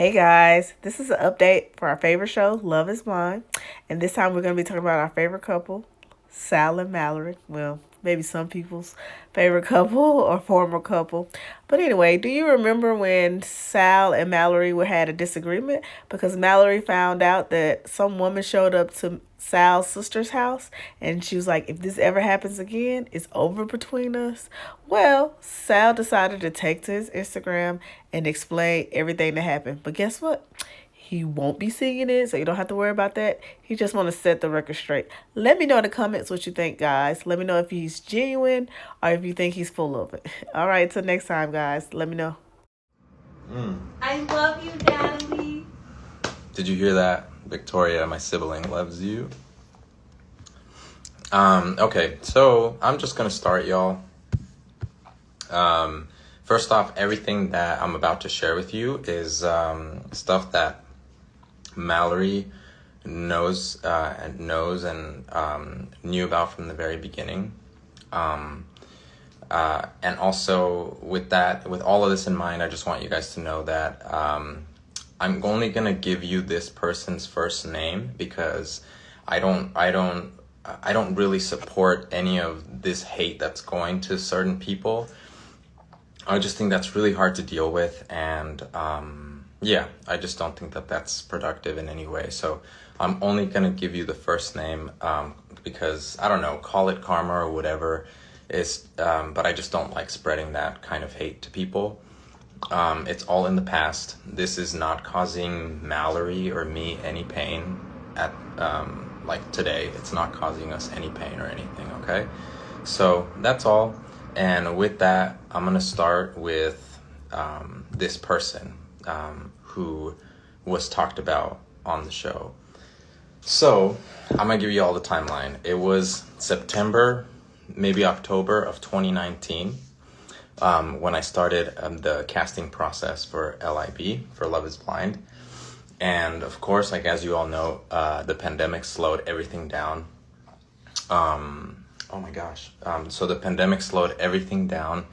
Hey guys, this is an update for our favorite show, Love is Blind. And this time we're going to be talking about our favorite couple, Sal and Mallory. Well, maybe some people's favorite couple or former couple. But anyway, do you remember when Sal and Mallory had a disagreement? Because Mallory found out that some woman showed up to Sal's sister's house and she was like, if this ever happens again, it's over between us. Well, Sal decided to take to his Instagram and explain everything that happened. But guess what? He won't be singing it, so you don't have to worry about that. He just want to set the record straight. Let me know in the comments what you think, guys. Let me know if he's genuine or if you think he's full of it. All right, till next time, guys. Let me know. I love you, Natalie. Did you hear that? Victoria, my sibling, loves you. Okay, so I'm just gonna start, y'all. First off, everything that I'm about to share with you is stuff that Mallory knows and knew about from the very beginning. And also with all of this in mind, I just want you guys to know that I'm only gonna give you this person's first name because I don't really support any of this hate that's going to certain people. I just think that's really hard to deal with, and I just don't think that that's productive in any way. So I'm only gonna give you the first name because I don't know, call it karma or whatever. But I just don't like spreading that kind of hate to people. It's all in the past. This is not causing Mallory or me any pain at like today. It's not causing us any pain or anything. Okay, so that's all. And with that, I'm gonna start with this person who was talked about on the show. So I'm gonna give you all the timeline. It was September, maybe October of 2019 when I started the casting process for LIB, for Love is Blind. And of course, like as you all know, the pandemic slowed everything down. Oh my gosh. So the pandemic slowed everything down.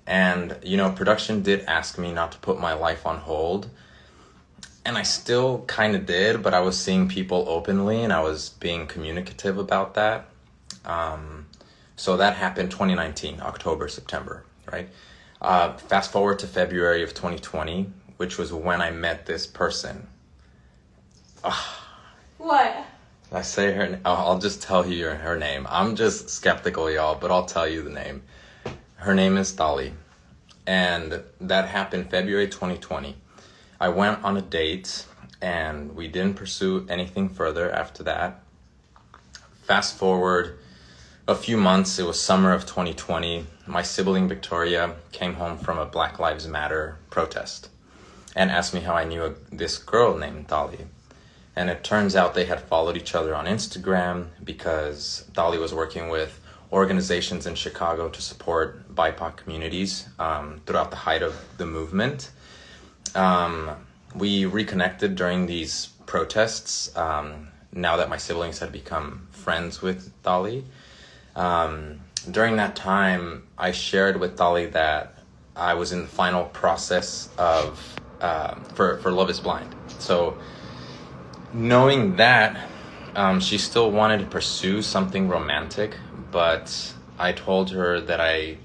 And, production did ask me not to put my life on hold. And I still kind of did, but I was seeing people openly and I was being communicative about that. So that happened 2019, October, September, right? Fast forward to February of 2020, which was when I met this person. What? I say her. I'll just tell you her name. I'm just skeptical, y'all, but I'll tell you the name. Her name is Dolly, and that happened February 2020. I went on a date, and we didn't pursue anything further after that. Fast forward a few months. It was summer of 2020. My sibling Victoria came home from a Black Lives Matter protest, and asked me how I knew this girl named Dolly. And it turns out they had followed each other on Instagram because Dolly was working with organizations in Chicago to support BIPOC communities throughout the height of the movement. We reconnected during these protests now that my siblings had become friends with Dolly. During that time, I shared with Dolly that I was in the final process of for Love is Blind. So knowing that, she still wanted to pursue something romantic, but I told her that I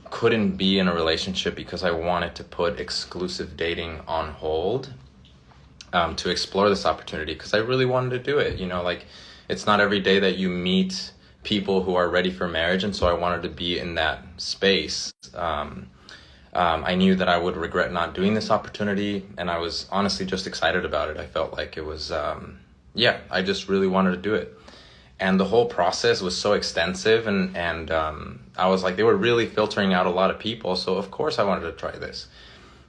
couldn't be in a relationship because I wanted to put exclusive dating on hold to explore this opportunity because I really wanted to do it. It's not every day that you meet people who are ready for marriage, and so I wanted to be in that space. I knew that I would regret not doing this opportunity, and I was honestly just excited about it. I felt like it was, I just really wanted to do it. And the whole process was so extensive, and I was like, they were really filtering out a lot of people, so of course I wanted to try this.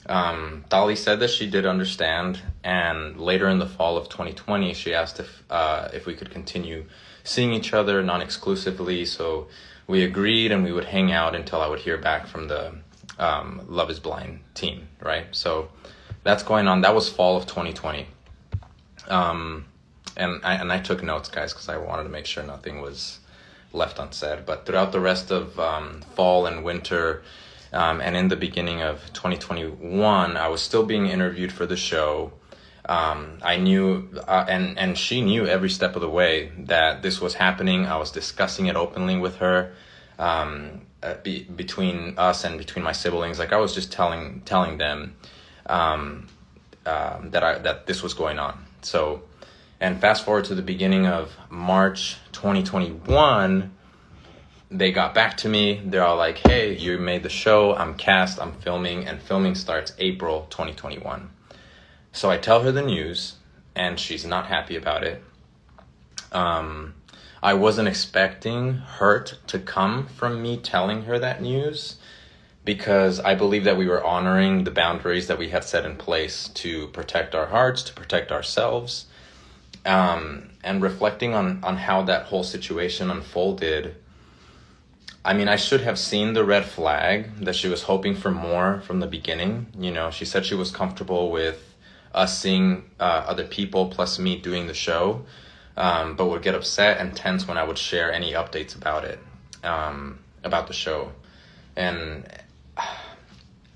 Dolly said that she did understand, and later in the fall of 2020, she asked if we could continue seeing each other non-exclusively, so we agreed, and we would hang out until I would hear back from the Love is Blind team, right? So that's going on. That was fall of 2020. And I took notes, guys, because I wanted to make sure nothing was left unsaid. But throughout the rest of fall and winter, And in the beginning of 2021, I was still being interviewed for the show. I knew, and she knew every step of the way that this was happening. I was discussing it openly with her, between us and between my siblings. Like I was just telling them, that this was going on. So, and fast forward to the beginning of March 2021, they got back to me. They're all like, hey, you made the show. I'm cast. I'm filming. And filming starts April 2021. So I tell her the news, and she's not happy about it. I wasn't expecting hurt to come from me telling her that news, because I believe that we were honoring the boundaries that we had set in place to protect our hearts, to protect ourselves. And reflecting on how that whole situation unfolded, I mean, I should have seen the red flag that she was hoping for more from the beginning. You know, she said she was comfortable with us seeing other people plus me doing the show, but would get upset and tense when I would share any updates about it, about the show. And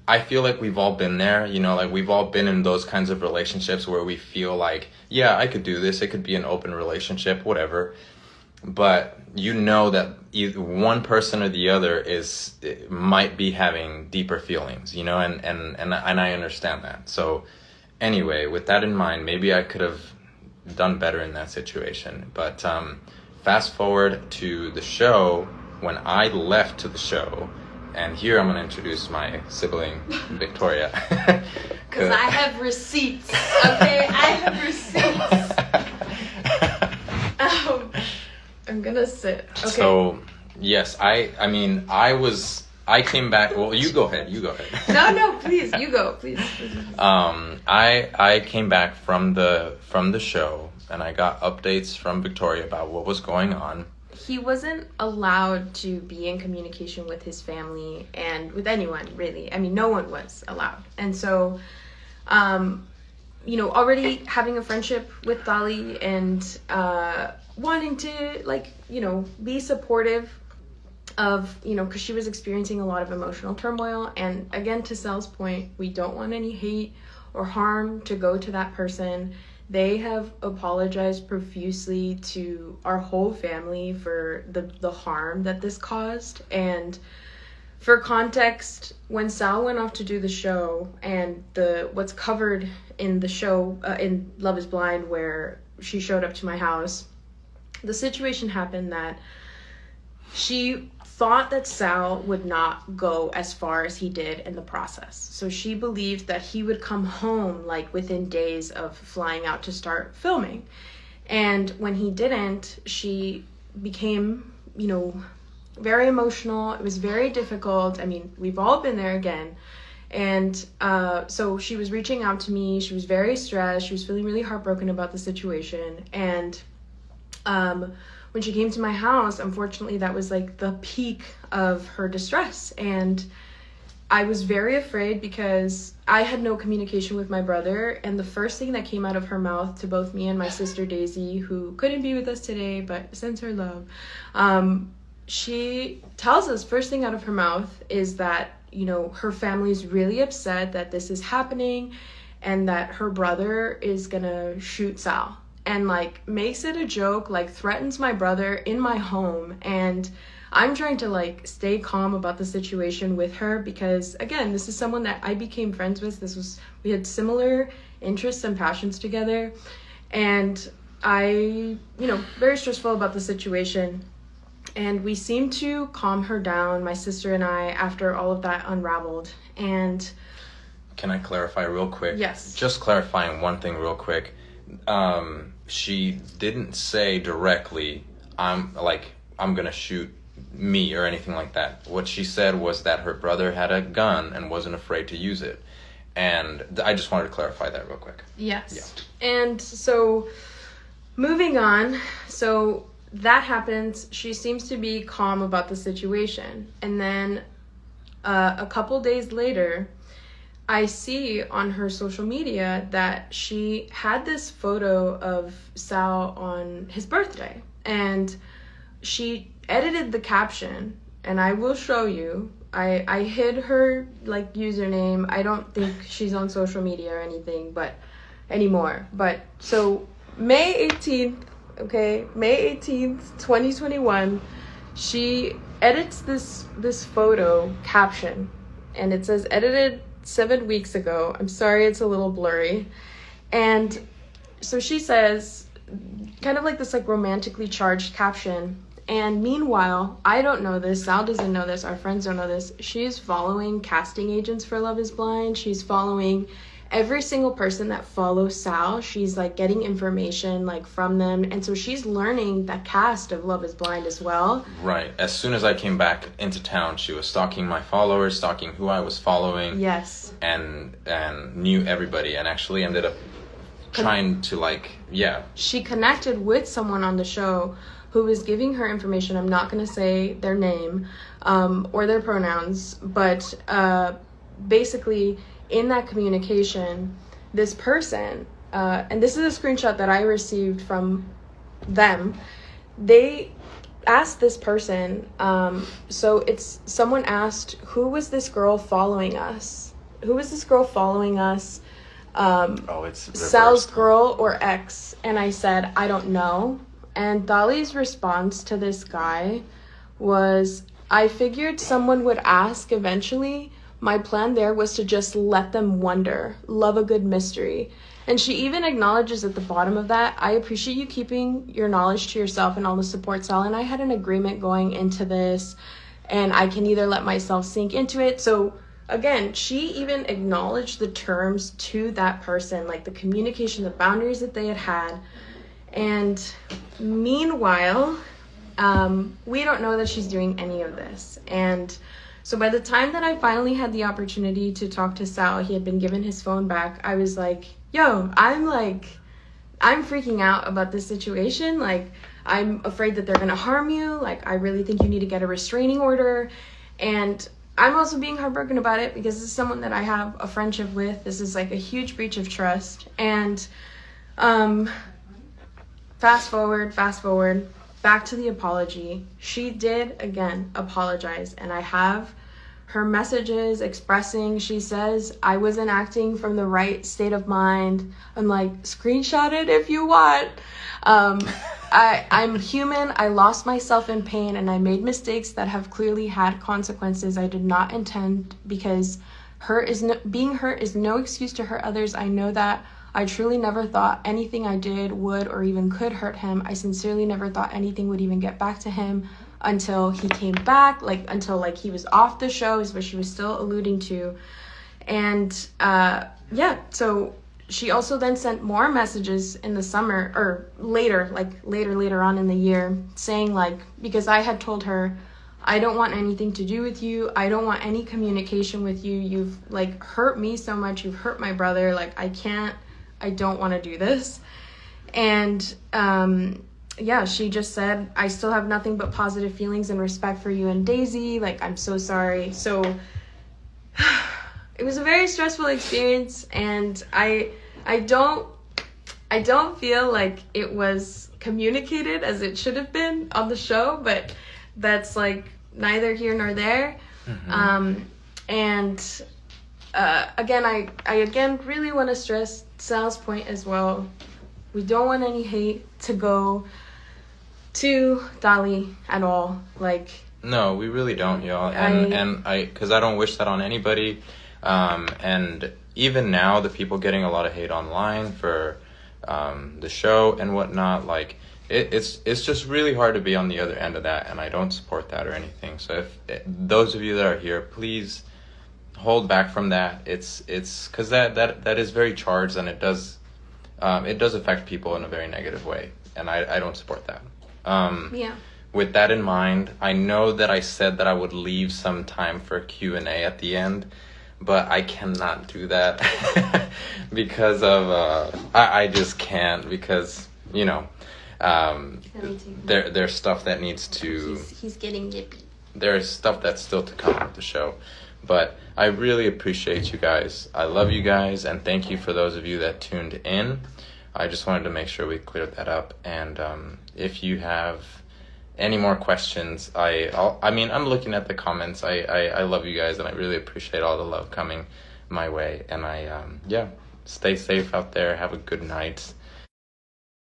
I feel like we've all been there, you know, like we've all been in those kinds of relationships where we feel like, yeah, I could do this. It could be an open relationship, whatever. But you know that either one person or the other might be having deeper feelings, you know, and I understand that. So anyway, with that in mind, maybe I could have done better in that situation. But fast forward to the show, when I left to the show, and here I'm going to introduce my sibling, Victoria. Because I have receipts, okay? I have receipts. I'm going to sit. Okay. So, yes, I came back. Well, you go ahead. No, please, you go, please. I came back from the show, and I got updates from Victoria about what was going on. He wasn't allowed to be in communication with his family and with anyone, really. I mean, no one was allowed. And so, already having a friendship with Dolly and wanting to, be supportive of, because she was experiencing a lot of emotional turmoil. And again, to Sal's point, we don't want any hate or harm to go to that person. They have apologized profusely to our whole family for the harm that this caused. And for context, when Sal went off to do the show, and what's covered in the show, in Love is Blind, where she showed up to my house, the situation happened that she thought that Sal would not go as far as he did in the process. So she believed that he would come home within days of flying out to start filming. And when he didn't, she became, very emotional. It was very difficult. I mean, we've all been there again. And so she was reaching out to me. She was very stressed. She was feeling really heartbroken about the situation. And when she came to my house, unfortunately, that was the peak of her distress. And I was very afraid because I had no communication with my brother. And the first thing that came out of her mouth to both me and my sister Daisy, who couldn't be with us today, but sends her love, she tells us, first thing out of her mouth is that, her family's really upset that this is happening and that her brother is gonna shoot Sal. And makes it a joke, threatens my brother in my home. And I'm trying to stay calm about the situation with her because, again, this is someone that I became friends with. We had similar interests and passions together. And I, very stressful about the situation. And we seemed to calm her down, my sister and I, after all of that unraveled. And can I clarify real quick? Yes. Just clarifying one thing real quick. She didn't say directly, I'm gonna shoot me or anything like that. What she said was that her brother had a gun and wasn't afraid to use it. And I just wanted to clarify that real quick. Yes. Yeah. And so, moving on, so that happens. She seems to be calm about the situation. And then a couple days later, I see on her social media that she had this photo of Sal on his birthday. And she edited the caption, and I will show you. I hid her like username. I don't think she's on social media or anything, but anymore. But so May 18th, okay, May 18th, 2021, she edits this photo caption, and it says edited 7 weeks ago. I'm sorry, it's a little blurry. And so she says kind of like this like romantically charged caption. And meanwhile, I don't know this, Sal doesn't know this, our friends don't know this, she's following casting agents for Love is Blind. She's following every single person that follows Sal. She's like getting information like from them. And so she's learning the cast of Love is Blind as well. Right. As soon as I came back into town, she was stalking my followers, stalking who I was following. Yes. And knew everybody, and actually ended up trying to like, yeah. She connected with someone on the show who was giving her information. I'm not going to say their name or their pronouns, but basically in that communication, this person, and this is a screenshot that I received from them, they asked this person, so it's someone asked, who was this girl following us? Who was this girl following us? It's reversed. Sal's girl or ex? And I said, I don't know. And Dolly's response to this guy was, I figured someone would ask eventually. My plan there was to just let them wonder, love a good mystery. And she even acknowledges at the bottom of that, I appreciate you keeping your knowledge to yourself and all the support, Sal. And I had an agreement going into this, and I can either let myself sink into it. So again, she even acknowledged the terms to that person, like the communication, the boundaries that they had. And meanwhile, we don't know that she's doing any of this. And so by the time that I finally had the opportunity to talk to Sal, he had been given his phone back, I was like, yo, I'm freaking out about this situation. Like, I'm afraid that they're going to harm you. Like, I really think you need to get a restraining order. And I'm also being heartbroken about it because this is someone that I have a friendship with. This is like a huge breach of trust. And fast forward, back to the apology. She did, again, apologize. And I have her messages expressing, she says, I wasn't acting from the right state of mind. I'm like, screenshot it if you want. I'm human. I lost myself in pain, and I made mistakes that have clearly had consequences I did not intend, because being hurt is no excuse to hurt others. I know that. I truly never thought anything I did would or even could hurt him. I sincerely never thought anything would even get back to him until he came back, until he was off the show, is what she was still alluding to. And so she also then sent more messages in the summer, or later on in the year, saying because I had told her, I don't want anything to do with you. I don't want any communication with you. You've hurt me so much. You've hurt my brother. I don't want to do this. And she just said, I still have nothing but positive feelings and respect for you and Daisy. I'm so sorry. So it was a very stressful experience, and I don't feel like it was communicated as it should have been on the show, but that's neither here nor there. Mm-hmm. Again, I again really want to stress Sal's point as well. We don't want any hate to go to Dolly at all. No, we really don't, y'all. Because I don't wish that on anybody. And even now, the people getting a lot of hate online for the show and whatnot, it's just really hard to be on the other end of that, and I don't support that or anything. So if those of you that are here, please hold back from that. It's because that is very charged, and it does affect people in a very negative way, and I don't support that. With that in mind, I know that I said that I would leave some time for Q&A at the end, but I cannot do that because of I just can't, because there's stuff that needs to. He's getting yippy. There's stuff that's still to come with the show. But I really appreciate you guys. I love you guys, and thank you for those of you that tuned in. I just wanted to make sure we cleared that up. And if you have any more questions, I'm looking at the comments. I love you guys, and I really appreciate all the love coming my way. And stay safe out there. Have a good night.